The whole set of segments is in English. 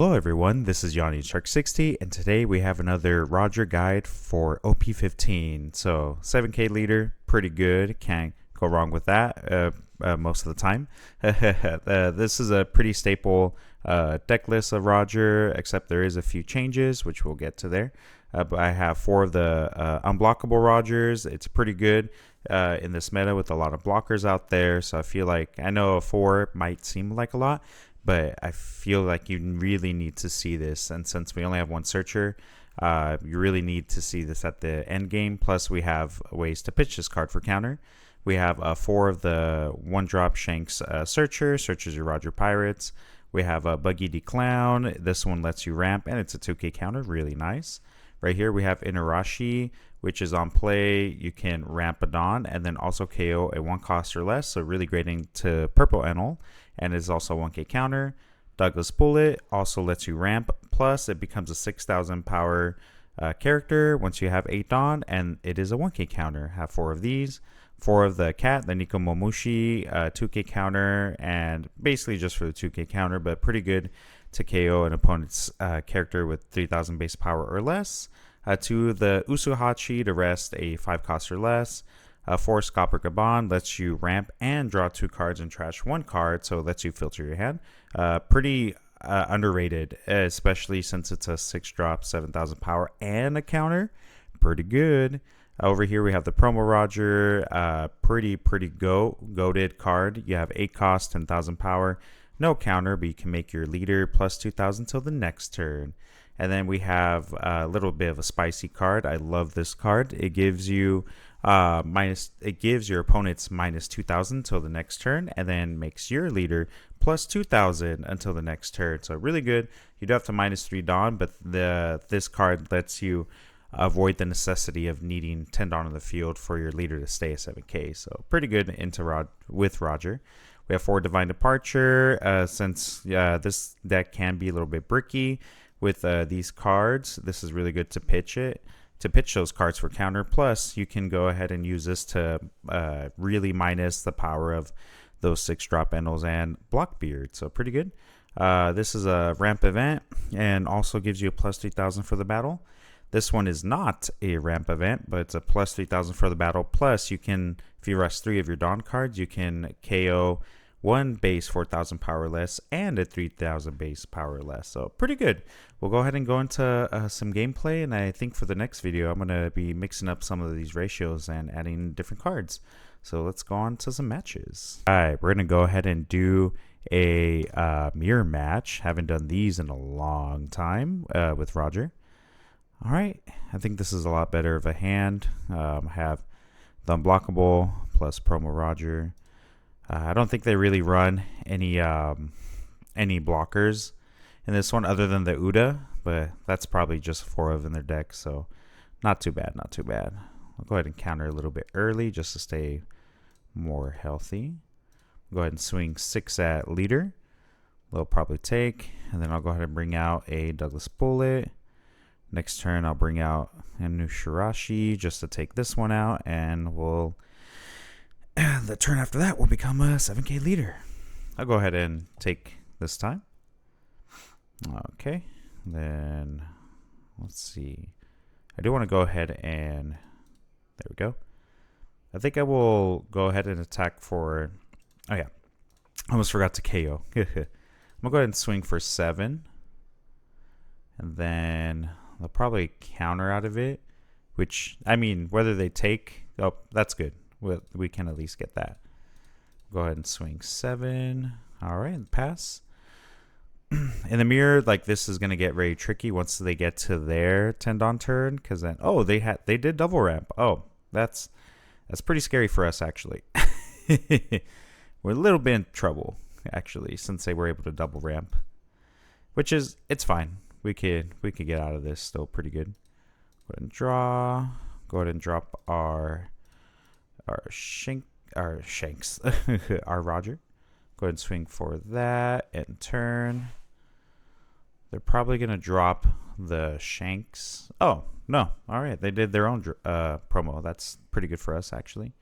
Hello everyone, this is Yawningshark60 and today we have another Roger guide for OP15. So 7k leader, pretty good, can't go wrong with that most of the time. This is a pretty staple deck list of Roger, except there is a few changes which we'll get to there. But I have 4 of the unblockable Rogers. It's pretty good in this meta with a lot of blockers out there, so I feel like, I know a 4 might seem like a lot, but I feel like you really need to see this, and since we only have one searcher, you really need to see this at the end game. Plus we have ways to pitch this card for counter. We have 4 of the 1-drop Shanks searches your Roger Pirates. We have a Buggy D Clown. This one lets you ramp, and it's a 2k counter, really nice. Right here we have Inarashi, which is on play. You can ramp a Dawn and then also KO a 1 cost or less, so really great into purple Enel, and is also 1k counter. Douglas Bullet also lets you ramp, plus it becomes a 6,000 power character once you have 8 Dawn, and it is a 1k counter. Have 4 of these. 4 of the cat, the Nico Momushi, 2k counter, and basically just for the 2k counter, but pretty good to KO an opponent's character with 3,000 base power or less. 2 the Usuhachi to rest a 5 cost or less. 4 Scopper Gaban lets you ramp and draw 2 cards and trash 1 card, so it lets you filter your hand. Pretty underrated, especially since it's a 6-drop, 7,000 power and a counter. Pretty good. Over here we have the Promo Roger, pretty goated card. You have 8 cost, 10,000 power, no counter, but you can make your leader plus 2,000 till the next turn. And then we have a little bit of a spicy card. I love this card. It gives you it gives your opponents minus 2,000 till the next turn, and then makes your leader plus 2,000 until the next turn. So really good. You do have to minus 3 Dawn, but this card lets you avoid the necessity of needing 10 Dawn on the field for your leader to stay at 7k. So pretty good with Roger. We have 4 Divine Departure. Since this deck can be a little bit bricky with these cards, this is really good to pitch those cards for counter. Plus you can go ahead and use this to really minus the power of those 6-drop Enels and Blockbeard. So pretty good. This is a ramp event and also gives you a plus 3,000 for the battle. This one is not a ramp event, but it's a plus 3,000 for the battle. Plus you can, if you rush 3 of your Dawn cards, you can KO 1 base 4,000 power less and a 3,000 base power less. So pretty good. We'll go ahead and go into some gameplay, and I think for the next video I'm going to be mixing up some of these ratios and adding different cards. So let's go on to some matches. Alright, we're going to go ahead and do a mirror match. Haven't done these in a long time with Roger. Alright, I think this is a lot better of a hand. I have the unblockable plus Promo Roger. I don't think they really run any blockers in this one other than the Uda, but that's probably just 4 of in their deck, so not too bad, not too bad. I'll go ahead and counter a little bit early just to stay more healthy. Go ahead and swing 6 at leader. They'll probably take, and then I'll go ahead and bring out a Douglas Bullet. Next turn I'll bring out a new Shirashi just to take this one out, and we'll the turn after that will become a 7k leader. I'll go ahead and take this time. Okay, then let's see. I do want to go ahead and there we go. I think I will go ahead and attack for, oh yeah, I almost forgot to KO. I'm gonna go ahead and swing for 7, and then they'll probably counter out of it, which, I mean, whether they take, oh, that's good. We can at least get that. Go ahead and swing 7. All right, pass. In the mirror, like, this is going to get very tricky once they get to their 10 Dawn turn, because then, oh, they did double ramp. Oh, that's pretty scary for us, actually. We're a little bit in trouble, actually, since they were able to double ramp, which is, it's fine. We could get out of this still pretty good. Go ahead and draw. Go ahead and drop our Shanks, our Roger. Go ahead and swing for that and turn. They're probably gonna drop the Shanks. Oh no! All right, they did their own promo. That's pretty good for us, actually.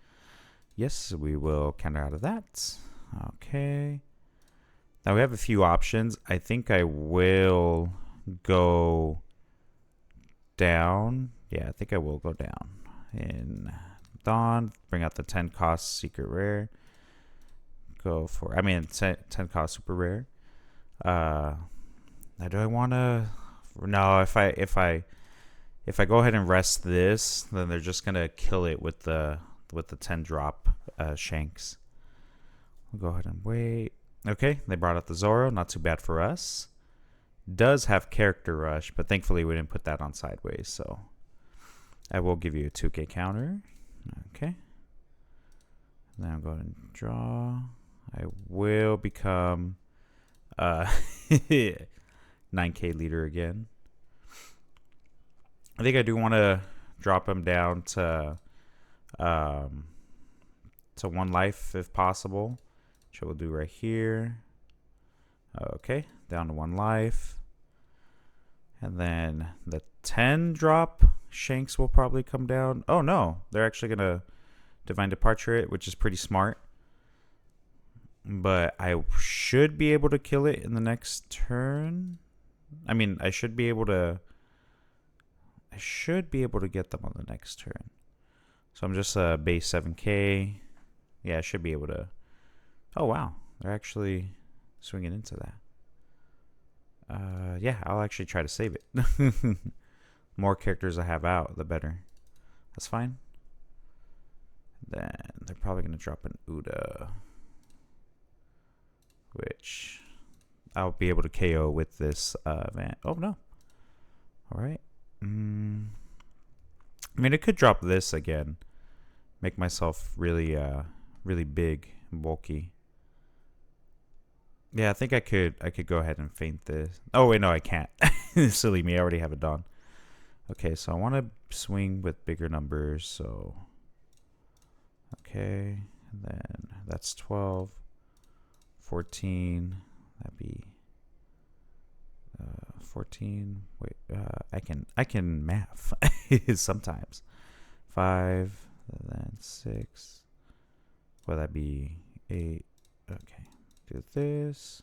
Yes, we will counter out of that. Okay. Now we have a few options. I think I will go down. Yeah, I think I will go down. In Dawn, bring out the 10 cost secret rare. Go for, 10 cost super rare. Now do I want to? No, if I go ahead and rest this, then they're just gonna kill it with the 10 drop shanks. We'll go ahead and wait. Okay, they brought out the Zoro. Not too bad for us. Does have character rush, but thankfully we didn't put that on sideways, so I will give you a 2K counter. Okay. Then I'm going to draw. I will become 9K leader again. I think I do want to drop him down to 1 life if possible, which we'll do right here. Okay, down to 1 life. And then the 10 drop shanks will probably come down. Oh no, they're actually going to Divine Departure it, which is pretty smart. But I should be able to kill it in the next turn. I should be able to get them on the next turn. So I'm just base 7K. Yeah, I should be able to. Oh wow, they're actually swinging into that. Yeah, I'll actually try to save it. More characters I have out, the better. That's fine. Then they're probably going to drop an Uda, which I'll be able to KO with this van. Oh, no. All right. It could drop this again. Make myself really, really big and bulky. Yeah, I think I could go ahead and feint this. Oh, wait, no, I can't. Silly me, I already have it done. Okay, so I want to swing with bigger numbers, so... Okay, and then that's 12, 14, that'd be 14, wait, I can math sometimes. 5, and then 6, well, that'd be 8, okay, do this,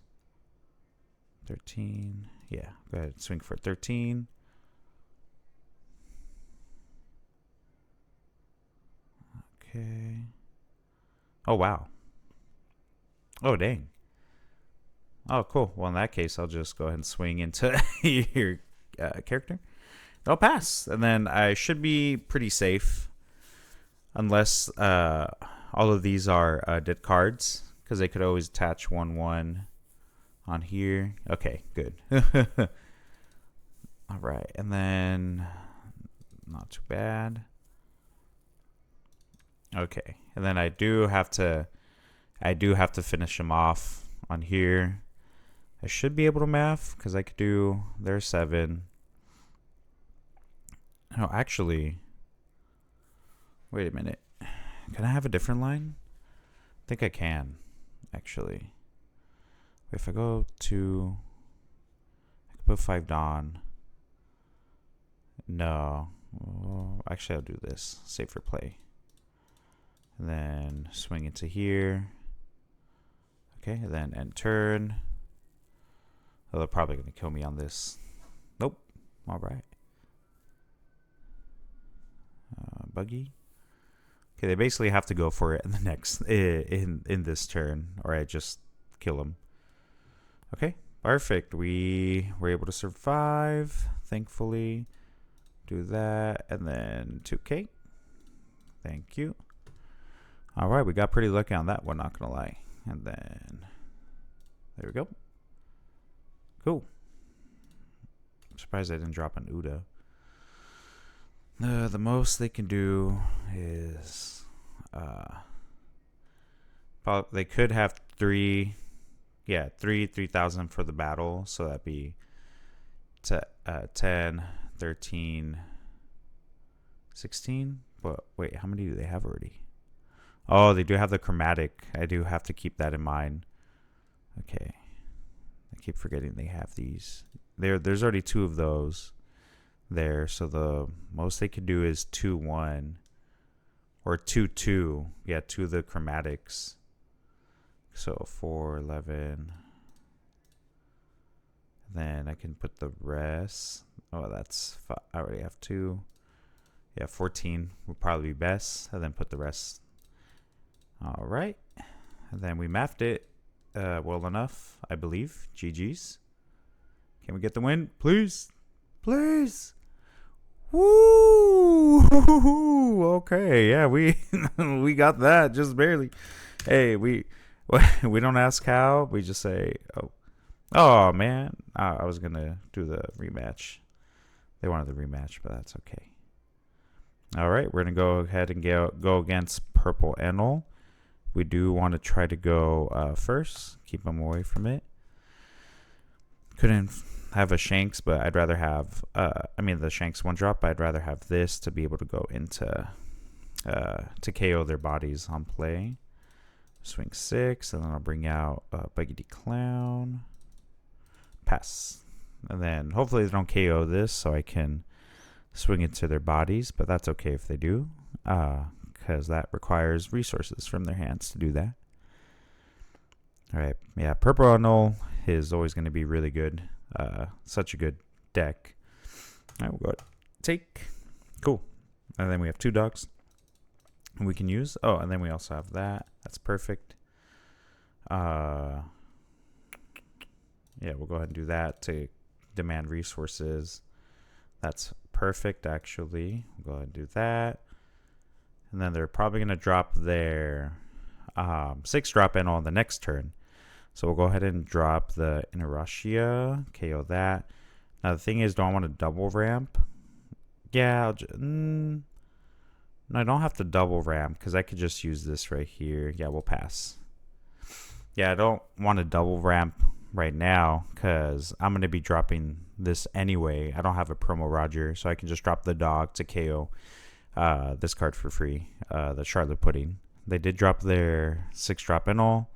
13, yeah, go ahead, swing for 13. Okay. Oh, wow. Oh, dang. Oh, cool. Well, in that case, I'll just go ahead and swing into your character. I'll pass. And then I should be pretty safe. Unless all of these are dead cards. Because they could always attach 1/1 on here. Okay, good. All right. And then not too bad. Okay, and then I do have to finish him off on here. I should be able to math because I could do their 7. Oh, actually, wait a minute. Can I have a different line? I think I can, actually. If I go to, I could put 5 Dawn. No, oh, actually I'll do this. Safer play. And then swing into here. Okay, and then end turn. Oh, they're probably going to kill me on this. Nope. All right. Buggy. Okay, they basically have to go for it in the next in this turn, or I just kill them. Okay, perfect. We were able to survive, thankfully. Do that, and then 2K. Thank you. All right, we got pretty lucky on that one, not gonna lie. And then there we go. Cool. I'm surprised I didn't drop an Uda. The most they can do is they could have 3 3,000 for the battle, so that'd be 10, 13, 16. But wait, how many do they have already? Oh, they do have the chromatic. I do have to keep that in mind. Okay. I keep forgetting they have these. There's already 2 of those there. So the most they can do is 2-1 or 2-2. Yeah, 2 of the chromatics. So 4, 11. Then I can put the rest. Oh, that's I already have 2. Yeah, 14 would probably be best. And then put the rest. All right. And then we mapped it well enough, I believe. GG's. Can we get the win? Please. Please. Woo! Okay, yeah, we we got that just barely. Hey, we don't ask how. We just say, oh man, I was gonna do the rematch. They wanted the rematch, but that's okay. All right, we're gonna go ahead and go against Purple Enel. We do want to try to go first. Keep them away from it. Couldn't have a Shanks, but I'd rather have the Shanks 1-drop, but I'd rather have this to be able to go into to KO their bodies on play. Swing 6, and then I'll bring out Buggity Clown. Pass. And then hopefully they don't KO this, so I can swing into their bodies, but that's okay if they do, because that requires resources from their hands to do that. All right, yeah, Purple Enel is always going to be really good. Such a good deck. All right, we'll go take. Cool. And then we have 2 dogs we can use. Oh, and then we also have that. That's perfect. Yeah, we'll go ahead and do that to demand resources. That's perfect, actually. We'll go ahead and do that. And then they're probably going to drop their 6-drop Enel on the next turn. So we'll go ahead and drop the Inertia, KO that. Now the thing is, do I want to double ramp? Yeah, no, I don't have to double ramp because I could just use this right here. Yeah, we'll pass. Yeah, I don't want to double ramp right now because I'm going to be dropping this anyway. I don't have a promo Roger, so I can just drop the dog to KO this card for free, the Charlotte Pudding. They did drop their 6-drop Enel.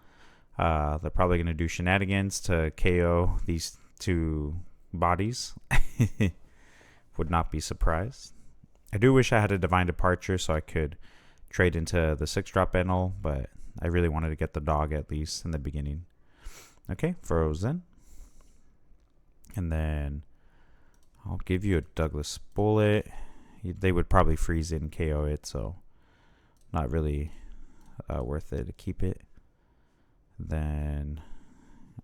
They're probably going to do shenanigans to KO these 2 bodies. Would not be surprised. I do wish I had a Divine Departure so I could trade into the 6-drop Enel, but I really wanted to get the dog at least in the beginning. Okay, frozen. And then I'll give you a Douglas Bullet. They would probably freeze it and KO it, so not really worth it to keep it. Then,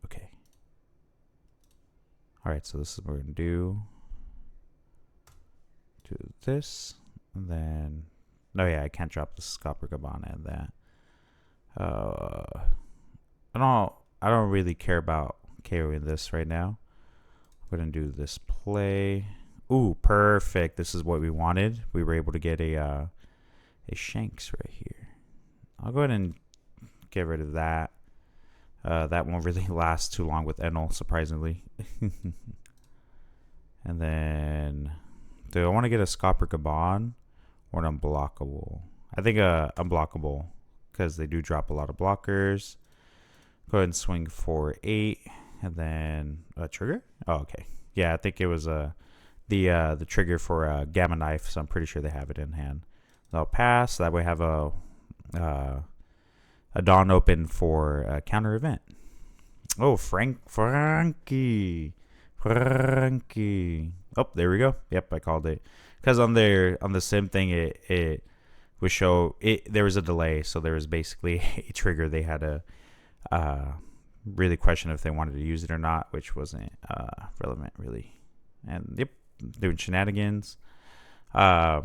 okay. All right, so this is what we're gonna do. Do this, and then, no, yeah, I can't drop the Scopper Gabbana and that. I don't really care about KOing this right now. We're gonna do this play. Ooh, perfect. This is what we wanted. We were able to get a Shanks right here. I'll go ahead and get rid of that. That won't really last too long with Enel, surprisingly. And then, do I want to get a Scopper Gabbana or an Unblockable? I think Unblockable, because they do drop a lot of blockers. Go ahead and swing for 8, and then a trigger. Oh, okay. Yeah, I think it was the trigger for Gamma Knife, so I'm pretty sure they have it in hand. I'll pass. That way, I have a Dawn open for a counter event. Oh, Frankie. Oh, there we go. Yep, I called it. Because on the sim thing, it would show it. There was a delay, so there was basically a trigger. They had to really question if they wanted to use it or not, which wasn't relevant really. And yep, doing shenanigans. I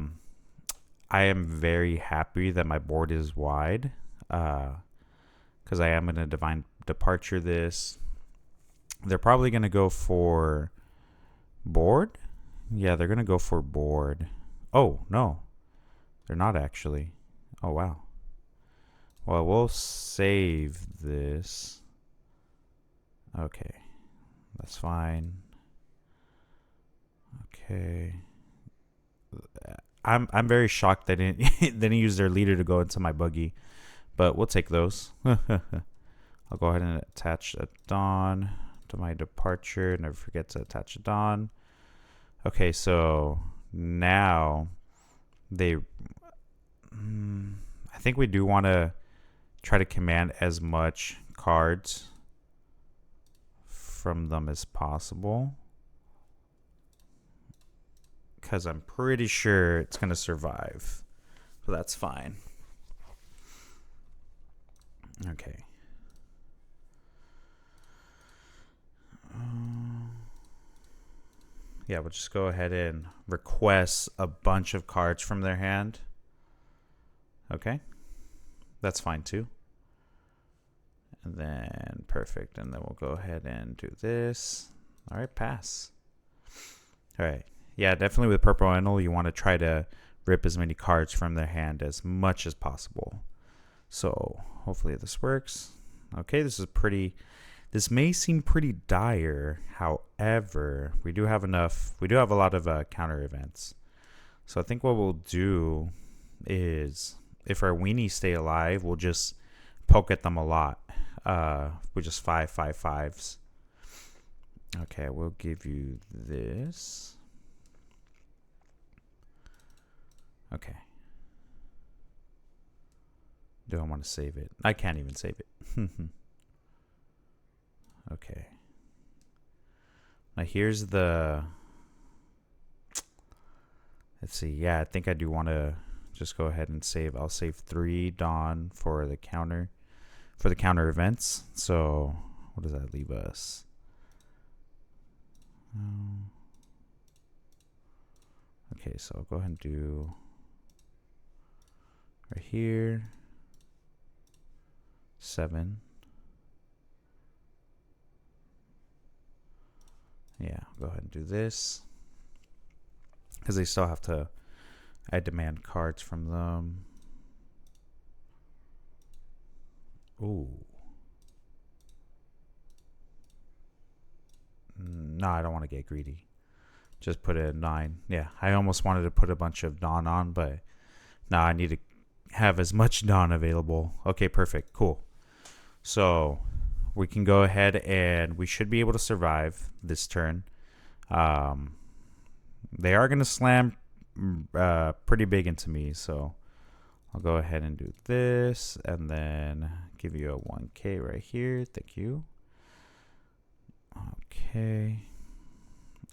am very happy that my board is wide. Because I am going to Divine Departure this. They're probably going to go for board. Yeah, they're going to go for board. Oh, no. They're not actually. Oh, wow. Well, we'll save this. Okay. That's fine. Okay. I'm very shocked they didn't use their leader to go into my buggy. But we'll take those. I'll go ahead and attach a Dawn to my Departure. Never forget to attach a Dawn. Okay, so now I think we do want to try to command as much cards from them as possible, because I'm pretty sure it's going to survive. So that's fine. Okay. Yeah, we'll just go ahead and request a bunch of cards from their hand. Okay. That's fine too. And then, perfect. And then we'll go ahead and do this. All right, pass. All right. Yeah, definitely with purple Enel, you want to try to rip as many cards from their hand as much as possible. So hopefully this works. Okay, this may seem pretty dire. However, we do have a lot of counter events. So I think what we'll do is, if our weenies stay alive, we'll just poke at them a lot. With just 5/5/5s. Okay, we'll give you this. Okay. Do I want to save it? I can't even save it. Okay. Now here's the... Let's see. Yeah, I think I do want to just go ahead and save. I'll save 3 Dawn for the counter events. So what does that leave us? Okay, so I'll go ahead and do right here 7. Yeah, go ahead and do this, because they still have to... I demand cards from them. Ooh. No, I don't want to get greedy. Just put it at 9. Yeah, I almost wanted to put a bunch of Dawn on, but now I need to have as much Dawn available. Okay, perfect. Cool. So we can go ahead and we should be able to survive this turn. They are going to slam pretty big into me, so I'll go ahead and do this and then give you a 1K right here. Thank you. Okay.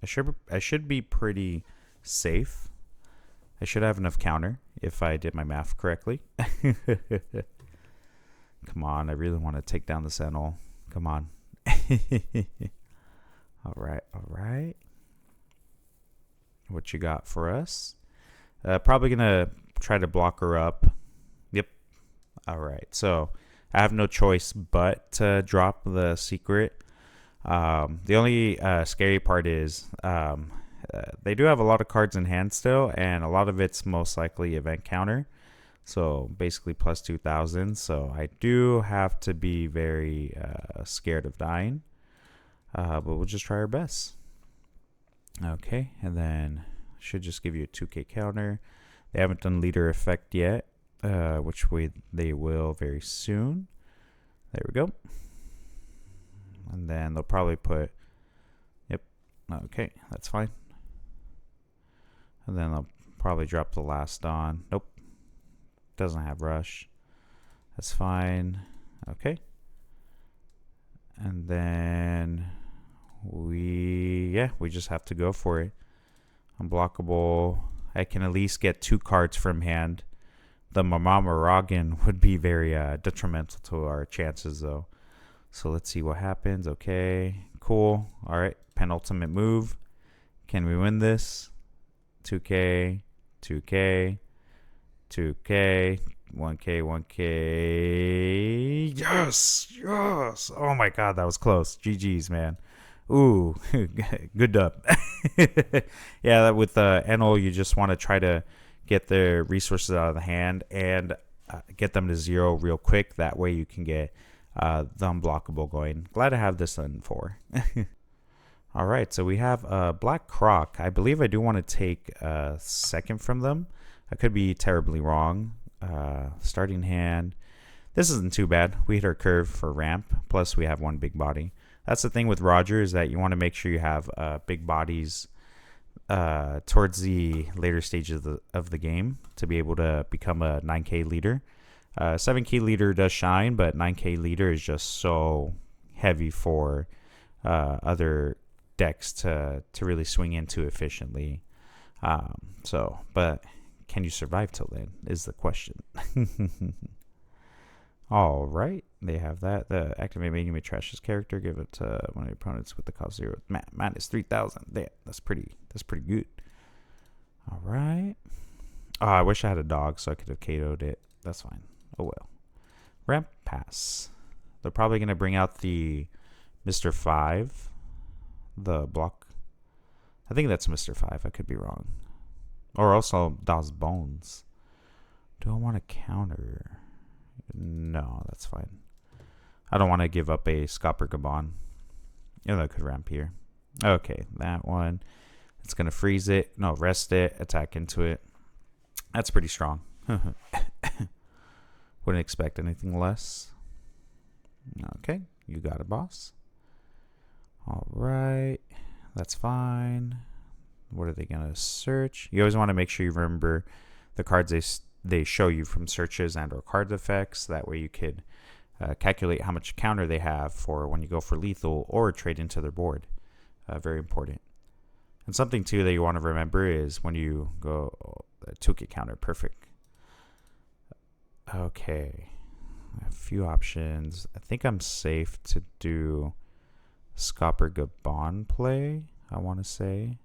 I should be pretty safe. I should have enough counter if I did my math correctly. Come on, I really want to take down this Enel. Come on. All right. What you got for us? Probably gonna try to block her up. Yep. All right. So I have no choice but to drop the secret. The only scary part is they do have a lot of cards in hand still, and a lot of it's most likely event counter. So basically plus 2,000. So I do have to be very scared of dying. But we'll just try our best. Okay, and then should just give you a 2K counter. They haven't done leader effect yet, which they will very soon. There we go. And then they'll probably put, yep, okay, that's fine. And then they'll probably drop the last Dawn. Nope, doesn't have rush. That's fine. Okay. And then we just have to go for it. Unblockable. I can at least get 2 cards from hand. The Mamamaragan would be very detrimental to our chances though. So let's see what happens. Okay, cool. All right, penultimate move. Can we win this? 2K, 2K, 2K, 1K, 1K. Yes, yes. Oh my God, that was close. GG's, man. Ooh, good dub. Yeah, with Enel, you just want to try to get the resources out of the hand and get them to 0 real quick. That way you can get the unblockable going. Glad to have this in 4. All right, so we have Black Croc. I believe I do want to take a second from them. I could be terribly wrong. Starting hand. This isn't too bad. We hit our curve for ramp. Plus, we have 1 big body. That's the thing with Roger, is that you want to make sure you have big bodies towards the later stages of the game to be able to become a 9K leader. 7K leader does shine, but 9K leader is just so heavy for other decks to really swing into efficiently. But can you survive till then is the question. All right, they have that. The activate main unit trashes character. Give it to one of your opponents with the cost 0. Minus 3,000. Damn, that's pretty good. All right. Oh, I wish I had a dog so I could have KO'd it. That's fine. Oh well. Ramp pass. They're probably gonna bring out the Mr. 5, the block. I think that's Mr. 5. I could be wrong. Or also Das Bones. Do I want to counter? No, that's fine. I don't want to give up a Scopper Gabon. Yeah, that could ramp here. Okay, that one. It's going to freeze it. No, rest it. Attack into it. That's pretty strong. Wouldn't expect anything less. Okay, you got it, boss. All right. That's fine. What are they going to search? You always want to make sure you remember the cards they show you from searches and or card effects. That way you could calculate how much counter they have for when you go for lethal or trade into their board. Very important. And something too that you want to remember is when you go toolkit counter. Perfect. Okay. I have a few options. I think I'm safe to do Scopper Gabon play, I want to say.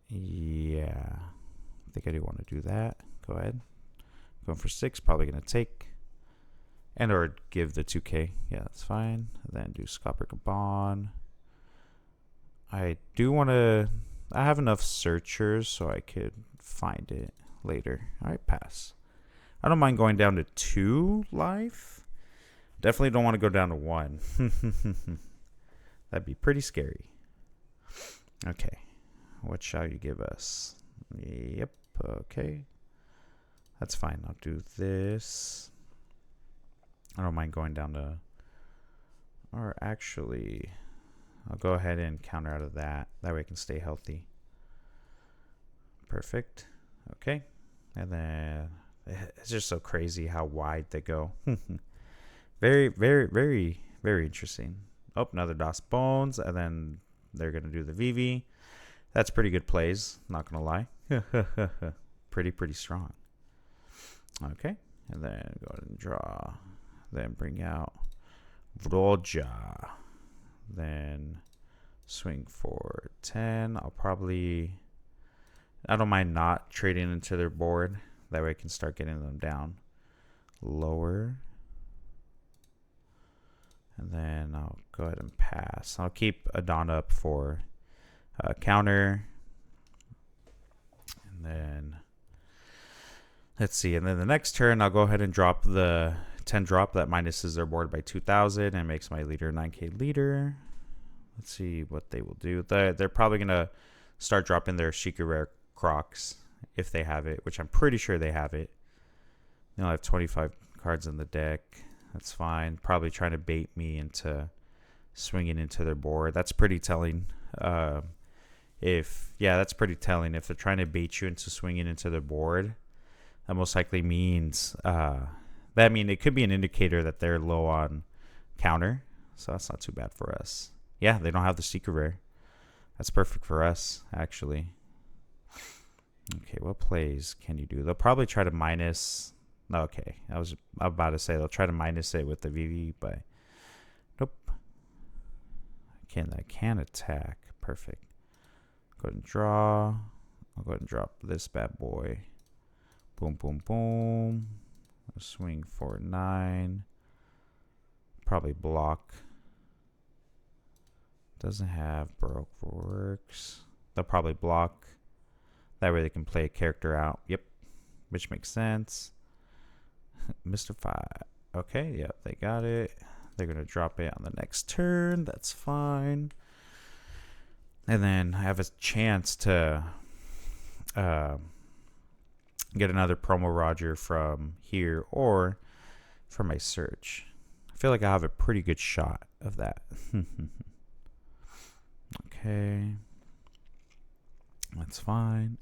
Yeah. I think I do want to do that. Go ahead. Going for 6. Probably going to take. And or give the 2K. Yeah, that's fine. And then do Scopper Gabon. I do want to... I have enough searchers so I could find it later. Alright, pass. I don't mind going down to 2 life. Definitely don't want to go down to 1. That'd be pretty scary. Okay. What shall you give us? Yep. Okay. That's fine. I'll do this. I don't mind going down to... Or actually... I'll go ahead and counter out of that. That way I can stay healthy. Perfect. Okay. And then... It's just so crazy how wide they go. Very, very, very, very interesting. Oh, another Das Bones. And then they're going to do the VV. That's pretty good plays. Not going to lie. Pretty strong. Okay. And then go ahead and draw. Then bring out Vroja. Then swing for 10. I don't mind not trading into their board. That way I can start getting them down lower. And then I'll go ahead and pass. I'll keep Adon up for counter. And then, let's see. And then the next turn, I'll go ahead and drop the 10 drop. That minuses their board by 2,000 and makes my leader 9k leader. Let's see what they will do. They're probably going to start dropping their Sheikah Rare Crocs if they have it, which I'm pretty sure they have it. They only have 25 cards in the deck. That's fine. Probably trying to bait me into swinging into their board. That's pretty telling. That's pretty telling. If they're trying to bait you into swinging into their board, that most likely means it could be an indicator that they're low on counter. So that's not too bad for us. Yeah, they don't have the Secret Rare. That's perfect for us, actually. Okay, what plays can you do? They'll probably try to minus... Okay, I was about to say they'll try to minus it with the VV, but... Nope. I can attack. Perfect. Go ahead and draw. I'll go ahead and drop this bad boy. Boom, boom, boom. I'll swing for 9. Probably block. Doesn't have Baroque Works. They'll probably block. That way they can play a character out. Yep. Which makes sense. Mr. 5. Okay, yep, they got it. They're going to drop it on the next turn. That's fine. And then I have a chance to get another promo Roger from here or from my search. I feel like I have a pretty good shot of that. Okay. That's fine.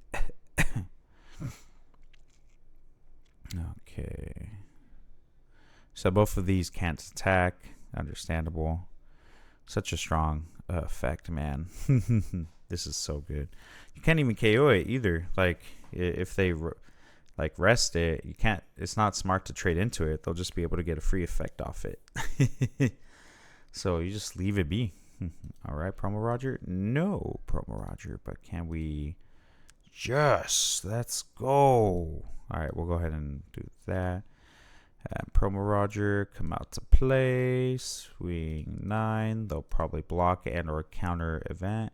Okay. So both of these can't attack. Understandable. Such a strong effect, man. This is so good. You can't even KO it either. Like, if they like rest it, you can't. It's not smart to trade into it. They'll just be able to get a free effect off it. So you just leave it be. All right, Promo Roger. No, Promo Roger. But can we just let's go? All right, we'll go ahead and do that. Promo Roger, come out to play. Swing 9. They'll probably block and or counter event.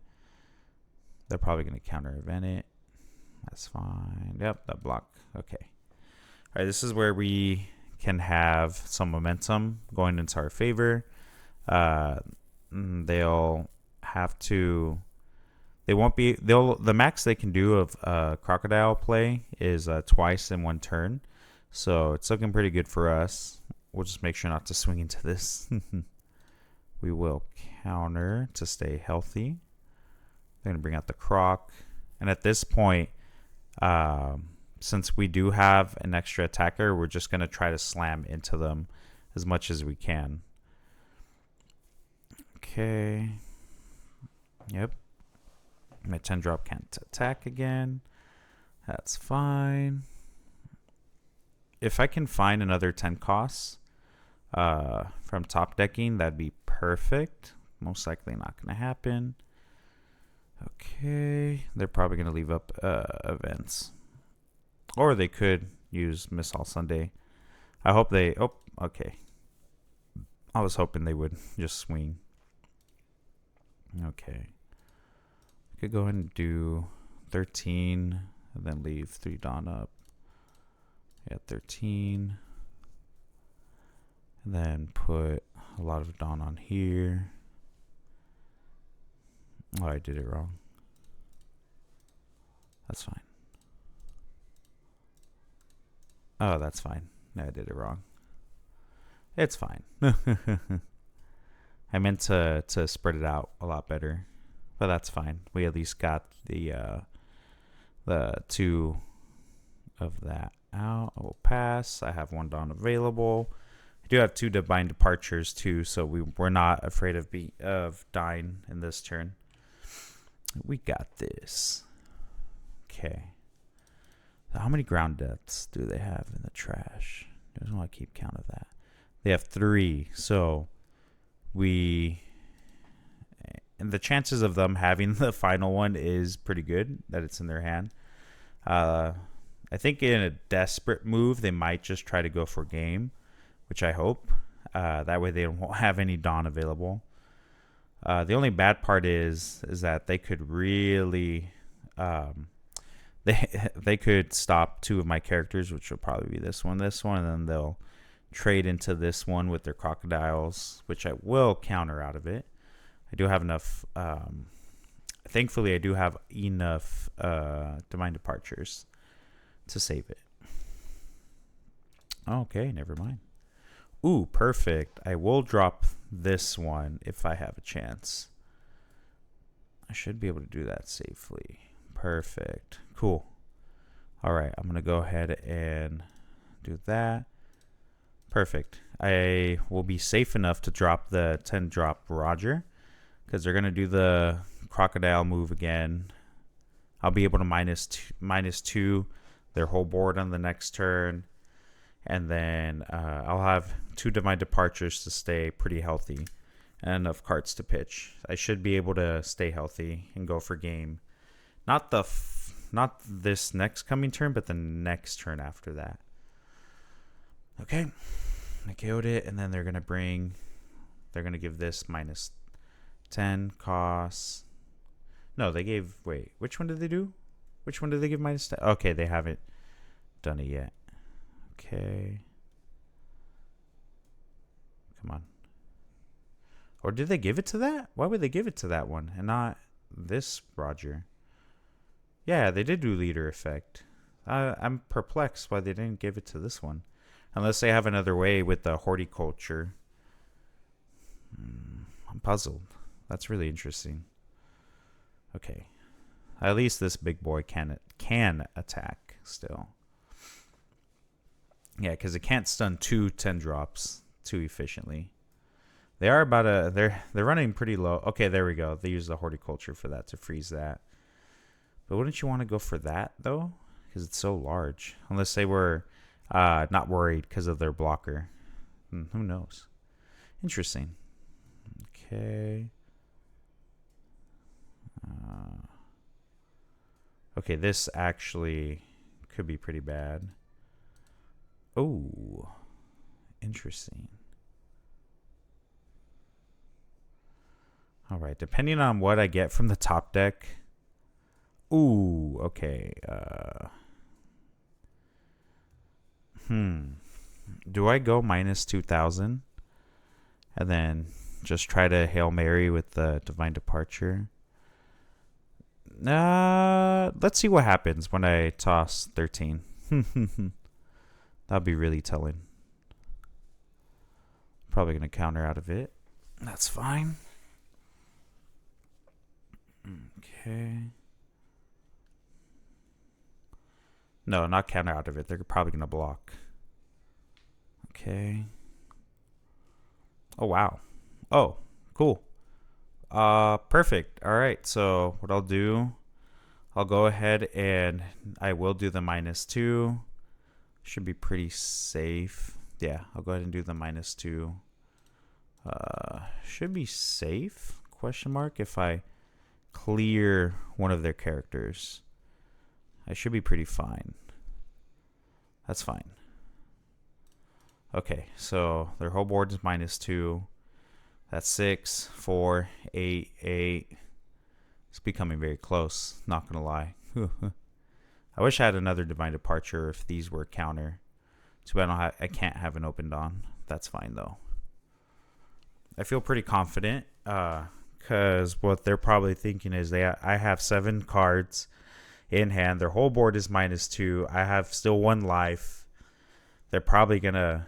They're probably going to counter event it. That's fine. Yep, that block. Okay. All right, this is where we can have some momentum going into our favor. They'll have to. They won't be. The max they can do of Crocodile play is twice in one turn. So it's looking pretty good for us. We'll just make sure not to swing into this. We will counter to stay healthy. They're going to bring out the Croc. And at this point, since we do have an extra attacker, we're just going to try to slam into them as much as we can. Okay. Yep. My 10 drop can't attack again. That's fine. If I can find another 10 costs from top decking, that'd be perfect. Most likely not going to happen. Okay. They're probably going to leave up events. Or they could use Miss All Sunday. I hope they... Oh, okay. I was hoping they would just swing. Okay. Could go ahead and do 13 and then leave 3 Dawn up. Yeah, 13. And then put a lot of Dawn on here. Oh, I did it wrong. That's fine. Oh, that's fine. No, I did it wrong. It's fine. I meant to spread it out a lot better. But that's fine. We at least got the 2 of that out. I will pass. I have 1 Dawn available. I do have 2 Divine Departures too, so we're not afraid of dying in this turn. We got this. Okay. How many ground deaths do they have in the trash? I just want to keep count of that. They have 3, so and the chances of them having the final one is pretty good, that it's in their hand. I think in a desperate move, they might just try to go for game, which I hope. That way they won't have any Dawn available. The only bad part is that they could really... they could stop 2 of my characters, which will probably be this one, and then they'll trade into this one with their crocodiles, which I will counter out of it. I do have enough. Thankfully, I do have enough Divine Departures to save it. Okay, never mind. Ooh, perfect. I will drop this one if I have a chance. I should be able to do that safely. Perfect. Cool. All right, I'm going to go ahead and do that. Perfect. I will be safe enough to drop the 10 drop Roger, because they're going to do the Crocodile move again. I'll be able to minus 2 their whole board on the next turn. And then I'll have 2 Divine Departures to stay pretty healthy and enough cards to pitch. I should be able to stay healthy and go for game. Not this next coming turn, but the next turn after that. Okay. I KO'd it, and then they're going to give this minus 10 costs. No, they gave, wait, which one did they do? Which one did they give minus 10? Okay, they haven't done it yet. Okay. Come on. Or did they give it to that? Why would they give it to that one and not this Roger? Yeah, they did do leader effect. I'm perplexed why they didn't give it to this one. Unless they have another way with the horticulture. I'm puzzled. That's really interesting. Okay. At least this big boy can attack still. Yeah, because it can't stun 2 10 drops too efficiently. They are about a they're running pretty low. Okay, there we go. They use the horticulture for that to freeze that. But wouldn't you want to go for that though? Because it's so large. Unless they were not worried because of their blocker. Who knows? Interesting. Okay. Okay, this actually could be pretty bad. Oh, interesting. All right, depending on what I get from the top deck. Ooh, okay. Do I go minus 2,000 and then just try to Hail Mary with the Divine Departure? Let's see what happens when I toss 13. That'll be really telling. Probably going to counter out of it. That's fine. Okay. No, not counter out of it. They're probably going to block. Okay. Oh, wow. Oh, cool. Perfect. All right. So what I'll do, I'll go ahead and I will do the -2. Should be pretty safe. Yeah, I'll go ahead and do the -2. Should be safe? Question mark. If I clear one of their characters, I should be pretty fine. That's fine. Okay, so their whole board is -2. That's 6, 4, 8, 8. It's becoming very close, not gonna lie. I wish I had another Divine Departure if these were counter. Too bad I can't have an open Dawn. That's fine though. I feel pretty confident because what they're probably thinking is I have 7 cards in hand. Their whole board is -2. I have still 1 life. They're probably gonna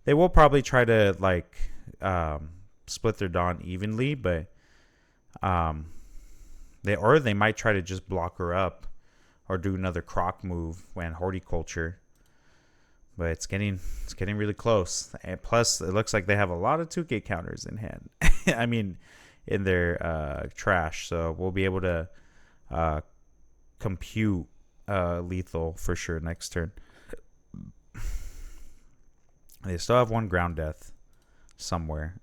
they will probably try to like split their Dawn evenly, but they might try to just block her up or do another croc move when horticulture. But it's getting really close. And plus, it looks like they have a lot of 2K counters in hand. I mean, in their trash. So we'll be able to compute lethal for sure next turn. They still have 1 ground death somewhere.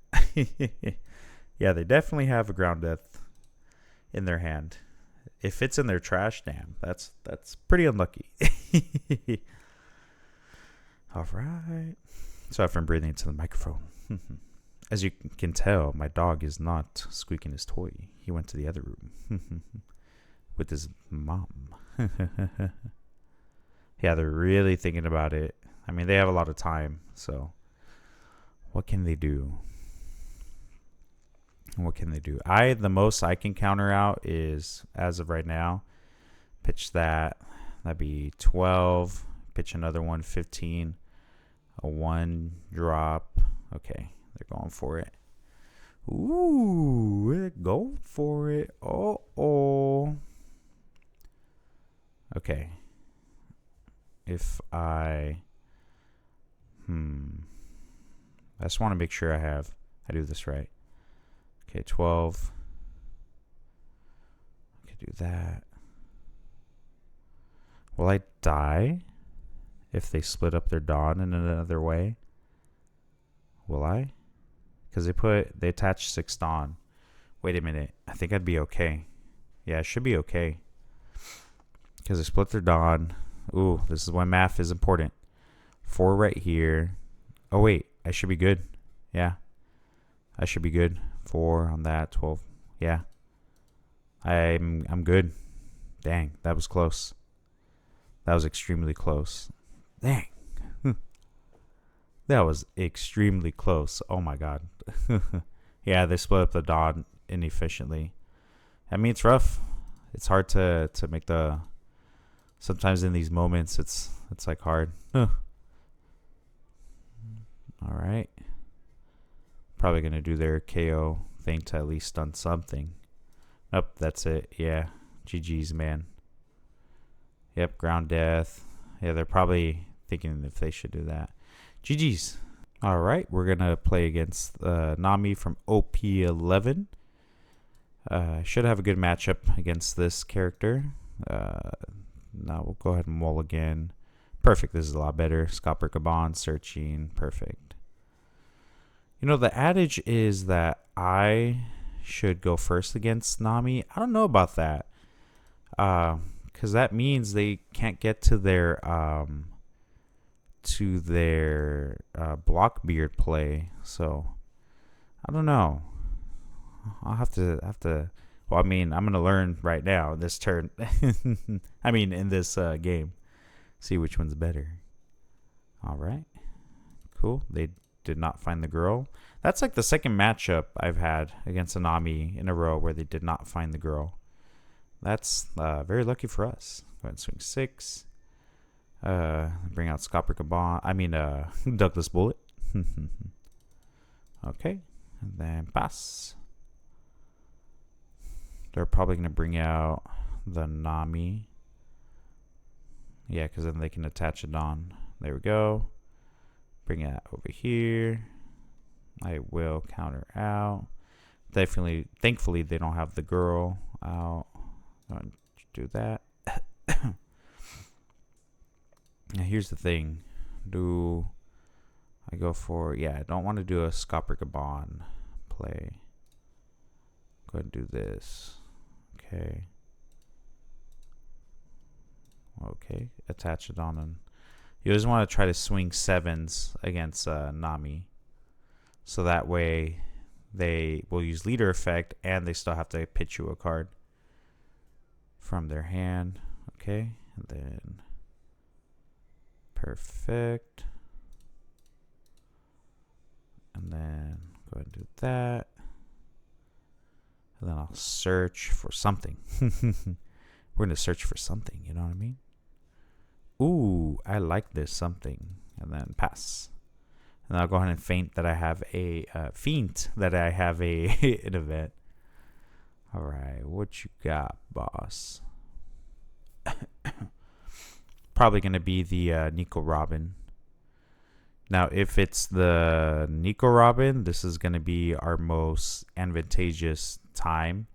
Yeah, they definitely have a ground death in their hand. If it's in their trash, damn, that's pretty unlucky. All right. Sorry if I'm breathing into the microphone. As you can tell, my dog is not squeaking his toy. He went to the other room with his mom. Yeah, they're really thinking about it. I mean, they have a lot of time, so what can they do? What can they do? The most I can counter out is, as of right now, pitch that. That'd be 12. Pitch another one, 15. A 1 drop. Okay, they're going for it. Ooh, they're going for it. Oh. Okay. If I just want to make sure I do this right. Okay, 12. I could do that. Will I die if they split up their Dawn in another way? Will I? Because they attached 6 Dawn. Wait a minute. I think I'd be okay. Yeah, I should be okay. Because they split their Dawn. Ooh, this is why math is important. 4 right here. Oh, wait. I should be good. Yeah. I should be good. 4 on that. 12. Yeah. I'm good. Dang, that was close. That was extremely close. Dang. That was extremely close. Oh, my God. Yeah, they split up the Dawn inefficiently. I mean, it's rough. It's hard to make the... Sometimes in these moments, it's like hard. All right. Probably going to do their KO thing to at least stun something. Nope, that's it. Yeah. GG's, man. Yep, ground death. Yeah, they're probably thinking if they should do that. GG's. All right, we're gonna play against Nami from OP11. Should have a good matchup against this character. Now we'll go ahead and mulligan. Perfect. This is a lot better. Scopper Caban, searching. Perfect. You know, the adage is that I should go first against Nami. I don't know about that. Because that means they can't get to their Blockbeard play. So I don't know. I'll have to. Well, I mean, I'm gonna learn right now this turn. I mean, in this game, see which one's better. All right, cool. They did not find the girl. That's like the second matchup I've had against Nami in a row where they did not find the girl. That's very lucky for us. Go ahead and swing 6. Bring out Scopper Caban. I mean, Douglas Bullet. Okay, and then pass. They're probably going to bring out the Nami. Yeah, because then they can attach it on. There we go. Bring it over here. I will counter out. Definitely, thankfully, they don't have the girl out. Don't do that. Now, here's the thing. Do I go for... Yeah, I don't want to do a Scopper Caban play. Go ahead and do this. Okay. Okay. Attach it on. And you always want to try to swing 7s against Nami. So that way they will use leader effect and they still have to pitch you a card from their hand. Okay. And then perfect. And then go ahead and do that. And then I'll search for something. We're going to search for something, you know what I mean? Ooh, I like this something. And then pass. And I'll go ahead and feint that I have a an event. All right, what you got, boss? Probably going to be the Nico Robin. Now, if it's the Nico Robin, this is going to be our most advantageous time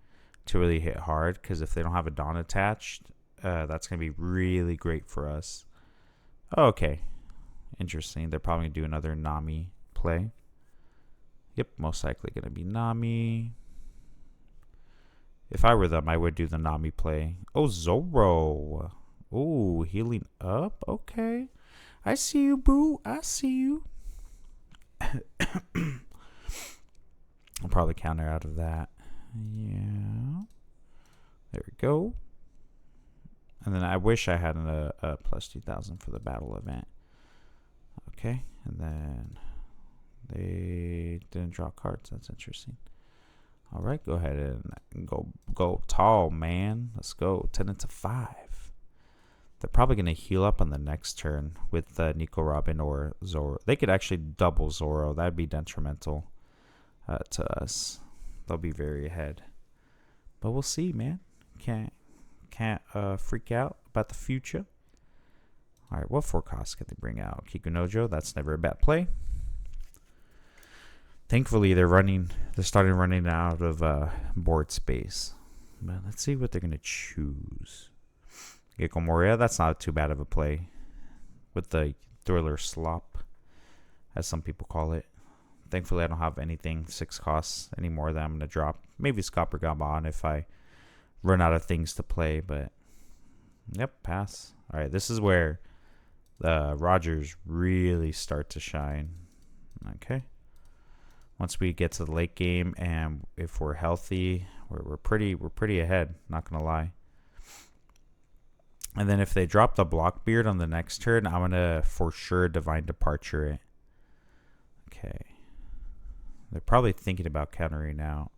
to really hit hard. Because if they don't have a Dawn attached, that's going to be really great for us. Okay. Interesting. They're probably going to do another Nami play. Yep, most likely going to be Nami. If I were them, I would do the Nami play. Oh, Zoro. Oh, healing up. Okay. I see you, boo. I see you. I'll probably counter out of that. Yeah. There we go. And then I wish I had a plus 2,000 for the battle event. Okay. And then they didn't draw cards. That's interesting. All right. Go ahead and go tall, man. Let's go. 10 into 5. They're probably going to heal up on the next turn with Nico Robin or Zoro. They could actually double Zoro. That would be detrimental to us. They'll be very ahead. But we'll see, man. Can't freak out about the future. All right, what 4 costs can they bring out? Kikunojo, that's never a bad play. Thankfully, they're starting running out of board space. But let's see what they're going to choose. Gecko Moria, that's not too bad of a play with the thriller slop, as some people call it. Thankfully, I don't have anything 6 costs anymore that I'm going to drop. Maybe Scopper Gaban if I run out of things to play, but yep, pass. All right, this is where the Rogers really start to shine. Okay. Once we get to the late game and if we're healthy, we're pretty ahead, not going to lie. And then if they drop the Blockbeard on the next turn, I'm going to for sure Divine Departure it. Okay. They're probably thinking about countering out.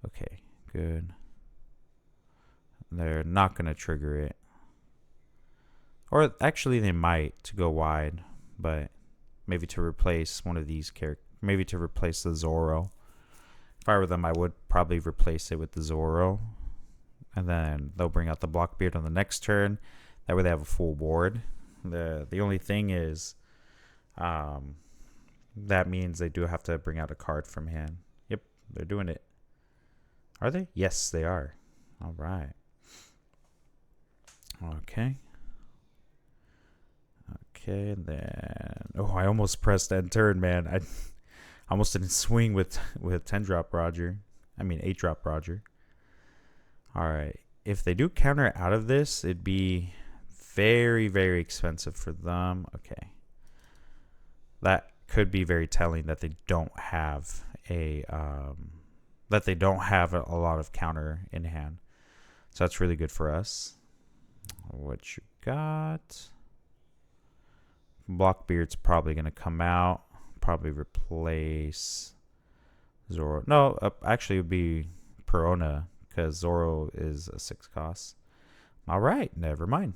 Okay, good. They're not going to trigger it. Or actually they might to go wide, but maybe to replace one of these characters. Maybe to replace the Zoro. If I were them, I would probably replace it with the Zoro. And then they'll bring out the Blockbeard on the next turn. That way they have a full board. The only thing is, That means they do have to bring out a card from hand. Yep, they're doing it. Are they? Yes, they are. All right. Okay. Okay, and then... Oh, I almost pressed end turn, man. I almost didn't swing with 10-drop Roger. I mean, 8-drop Roger. All right. If they do counter out of this, it'd be very, very expensive for them. Okay. That could be very telling that they don't have a lot of counter in hand. So that's really good for us. What you got? Blockbeard's probably going to come out. Probably replace Zoro. No, actually it would be Perona, because Zoro is a 6 cost. All right, never mind.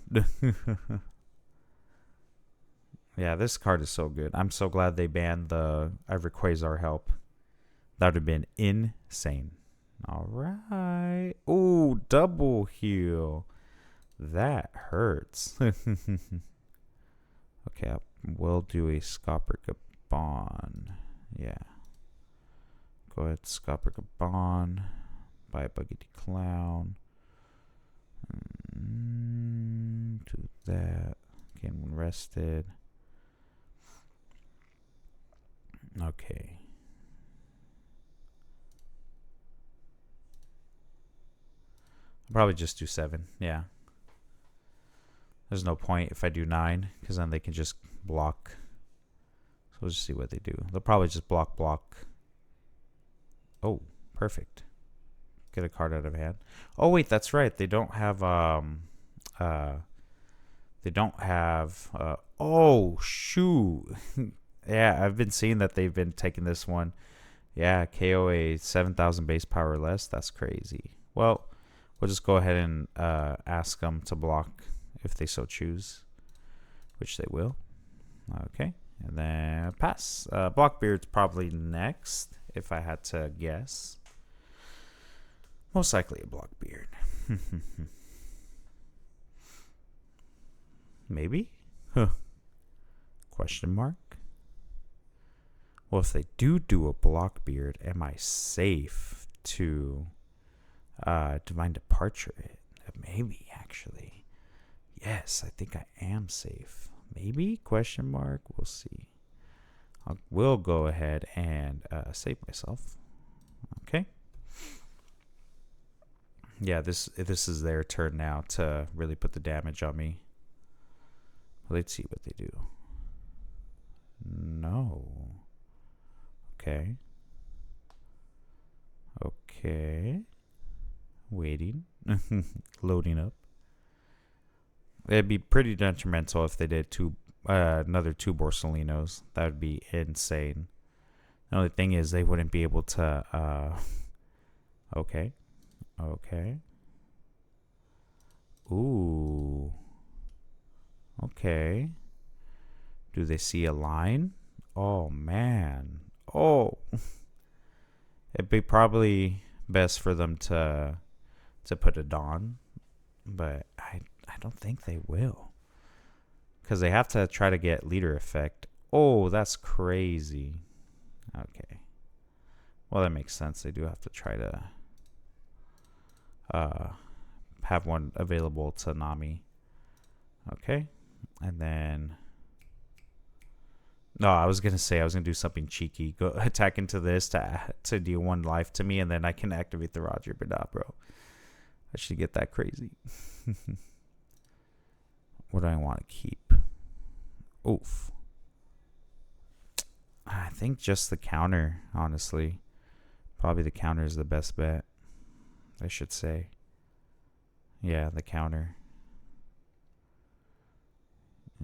Yeah, this card is so good. I'm so glad they banned the Ivory Quasar help. That would have been insane. All right. Ooh, double heal. That hurts. Okay, we'll do a Scopergabon. Yeah. Go ahead, Scopergabon. Buy a Buggity Clown. Do that. Again, when rested. Okay. I'll probably just do 7. Yeah. There's no point if I do 9, because then they can just block. So we'll just see what they do. They'll probably just block. Oh, perfect. Get a card out of hand. Oh wait, that's right. They don't have oh shoot. Yeah, I've been seeing that they've been taking this one. Yeah, KOA 7,000 base power or less. That's crazy. Well, we'll just go ahead and ask them to block if they so choose, which they will. Okay, and then pass. Blockbeard's probably next, if I had to guess. Most likely a Blockbeard. Maybe? Huh. Question mark? Well, if they do a Blockbeard, am I safe to Divine Departure it? Maybe, actually. Yes, I think I am safe. Maybe? Question mark? We'll see. We'll go ahead and save myself. Okay. Yeah, this is their turn now to really put the damage on me. Let's see what they do. No. Okay. Okay. Waiting. Loading up. It'd be pretty detrimental if they did another 2 Borsalinos. That would be insane. The only thing is they wouldn't be able to okay. Okay. Ooh. Okay. Do they see a line? Oh man. Oh. It'd be probably best for them to put a Dawn, but I don't think they will, because they have to try to get leader effect. Oh, that's crazy. Okay. Well, that makes sense. They do have to try to have one available to Nami. Okay. And then... No, I was going to say I was going to do something cheeky. Go attack into this to deal 1 life to me, and then I can activate the Roger. But nah, bro. I should get that crazy. What do I want to keep? Oof. I think just the counter, honestly. Probably the counter is the best bet, I should say. Yeah, the counter.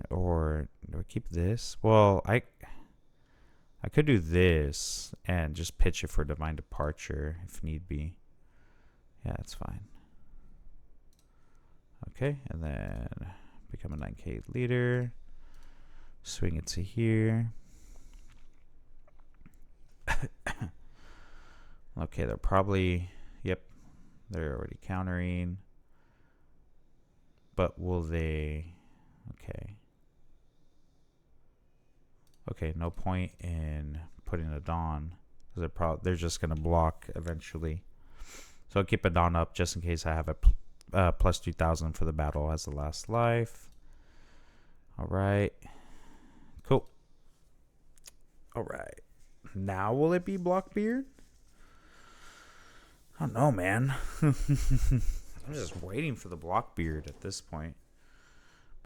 Or do I keep this? Well, I could do this and just pitch it for Divine Departure if need be. Yeah, that's fine. Okay, and then become a 9k leader. Swing it to here. Okay, they're probably... Yep, they're already countering. But will they... Okay. Okay, no point in putting a Dawn, because they're just gonna block eventually. So I'll keep a Dawn up just in case I have a plus 2000 for the battle as the last life. All right, cool. All right, now will it be Blockbeard? I don't know, man. I'm just waiting for the Blockbeard at this point.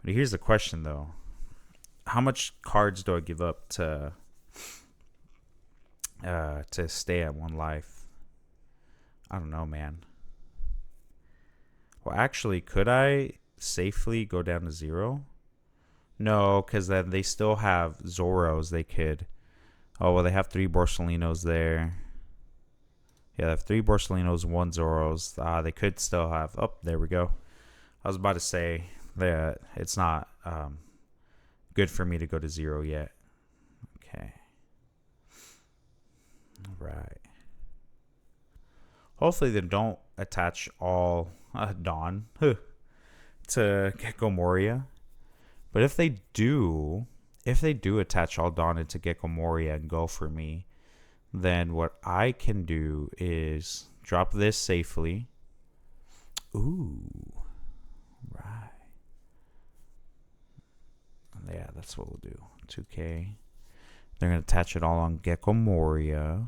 But here's the question, though. How much cards do I give up to stay at 1 life? I don't know, man. Well, actually, could I safely go down to 0? No, because then they still have Zoros they could... Oh, well, they have 3 Borsalinos there. Yeah, they have 3 Borsalinos, 1 Zoros. They could still have... Oh, there we go. I was about to say that it's not good for me to go to 0 yet. Okay. All right. Hopefully they don't attach all Dawn to Gecko Moria. But if they do attach all Dawn into Gecko Moria and go for me, then what I can do is drop this safely. Ooh. Right. Yeah, that's what we'll do. 2K. They're going to attach it all on Gecko Moria.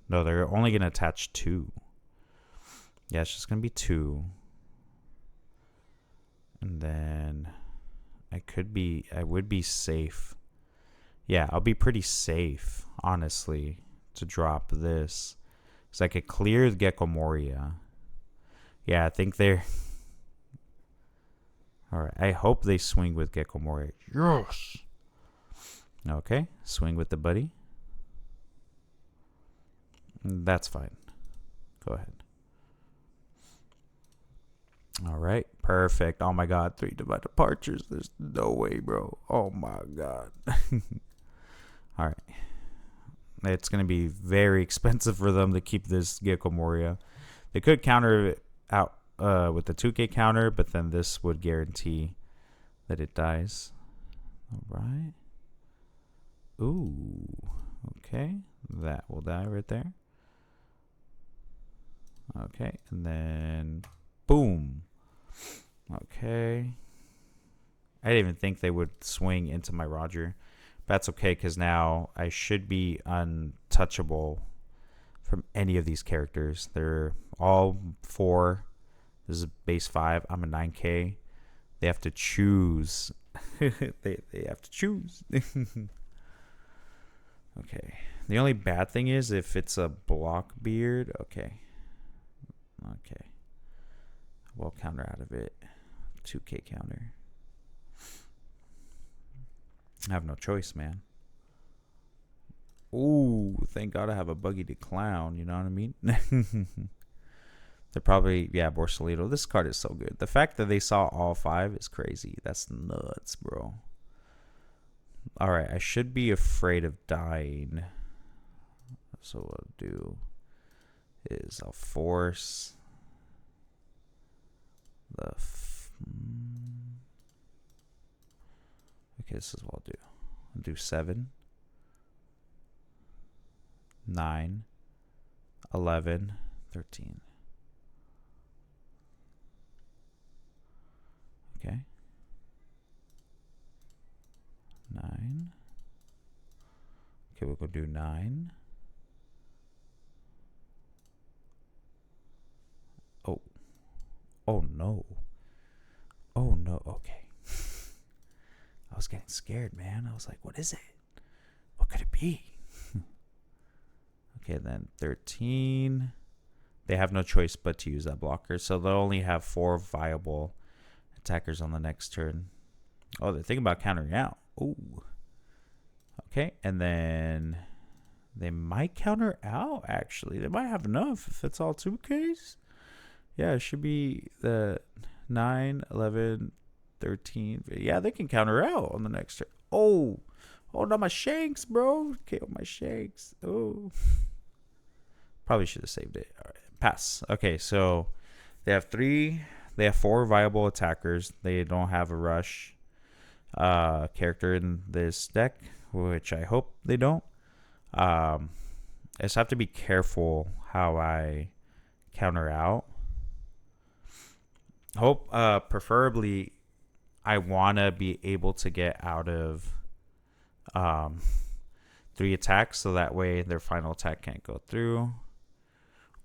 No, they're only going to attach 2. Yeah, it's just going to be 2. And then I would be safe. Yeah, I'll be pretty safe, honestly, to drop this. Because I could clear the Gecko Moria. Yeah, I think they're... Alright, I hope they swing with Gecko Moria. Yes! Okay, swing with the buddy. That's fine. Go ahead. Alright, perfect. Oh my god, 3 divine departures. There's no way, bro. Oh my god. Alright. It's going to be very expensive for them to keep this Gecko Moria. They could counter it out with the 2K counter, but then this would guarantee that it dies. Alright. Ooh. Okay. That will die right there. Okay. And then... Boom. Okay. I didn't even think they would swing into my Roger. That's okay, because now I should be untouchable from any of these characters. They're all 4. This is base 5. I'm a 9K. They have to choose. they have to choose. Okay. The only bad thing is if it's a Blockbeard. Okay. Okay. Well, counter out of it. 2K counter. I have no choice, man. Ooh, thank God I have a Buggy to Clown. You know what I mean? They're probably, yeah, Borsalito. This card is so good. The fact that they saw all 5 is crazy. That's nuts, bro. All right, I should be afraid of dying. So what I'll do is I'll force the... Okay, this is what I'll do. I'll do 7, 9, 11, 13. Okay. 9. Okay, we'll go do 9. Oh. Oh no. Oh no. Okay. I was getting scared, man. I was like, what is it? What could it be? Okay, then 13. They have no choice but to use that blocker. So they'll only have 4 viable attackers on the next turn. Oh, they're thinking about countering out. Ooh. Okay, and then they might counter out, actually. They might have enough if it's all 2Ks. Yeah, it should be the 9, 11, 13. Yeah, they can counter out on the next turn. Oh, not my Shanks, bro. KO my Shanks. Oh. Probably should have saved it. All right, pass. Okay, so they have 4 viable attackers. They don't have a rush character in this deck. which I hope they don't. I just have to be careful how I counter out. Hope, preferably, I want to be able to get out of 3 attacks, so that way their final attack can't go through.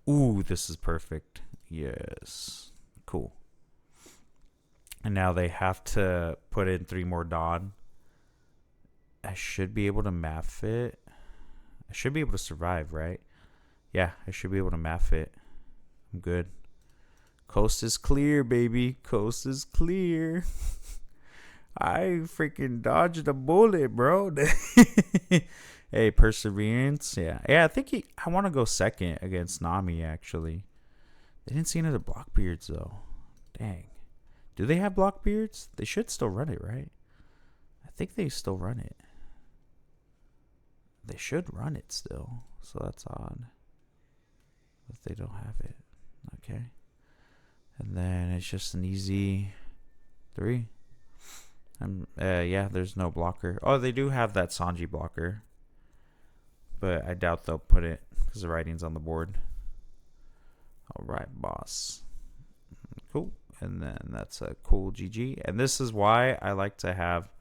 Ooh, this is perfect. Yes. Cool. And now they have to put in 3 more Dawn. I should be able to math it. I should be able to survive, right? Yeah, I should be able to math it. I'm good. Coast is clear, baby. Coast is clear. I freaking dodged a bullet, bro. Hey, perseverance. Yeah. I think I want to go second against Nami, actually. They didn't see any other Blockbeards, though. Dang. Do they have Blockbeards? They should still run it, right? I think they still run it. They should run it still. So that's odd. If they don't have it. Okay. And then it's just an easy 3. Yeah, there's no blocker. Oh, they do have that Sanji blocker. But I doubt they'll put it because the writing's on the board. Alright, boss. Cool. And then that's a cool GG. And this is why I like to have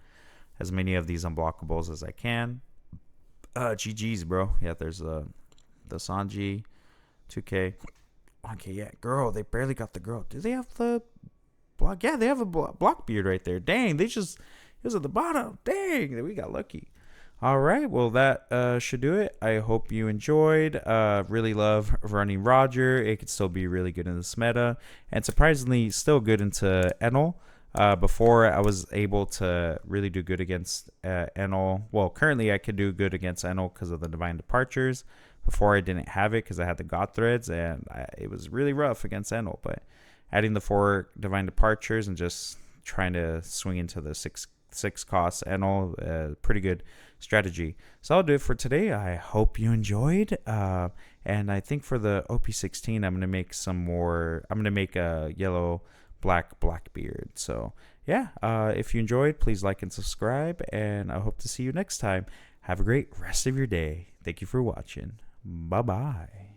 as many of these unblockables as I can. GG's, bro. Yeah, there's the Sanji. 2K. Okay, yeah. Girl, they barely got the girl. Do they have the block? Yeah, they have a Blockbeard right there. Dang, it was at the bottom. Dang, we got lucky. All right, well, that should do it. I hope you enjoyed. Really love running Roger. It could still be really good in this meta, and surprisingly still good into Enel. Before, I was able to really do good against Enel. Well, currently I could do good against Enel because of the Divine Departures. Before, I didn't have it because I had the God Threads, and it was really rough against Enel. But adding the 4 Divine Departures and just trying to swing into the 6 costs Enel, pretty good strategy. So I'll do it for today. I hope you enjoyed. And I think for the OP16, I'm gonna make some more. I'm gonna make a yellow Blackbeard. So yeah, if you enjoyed, please like and subscribe, and I hope to see you next time. Have a great rest of your day. Thank you for watching. Bye bye.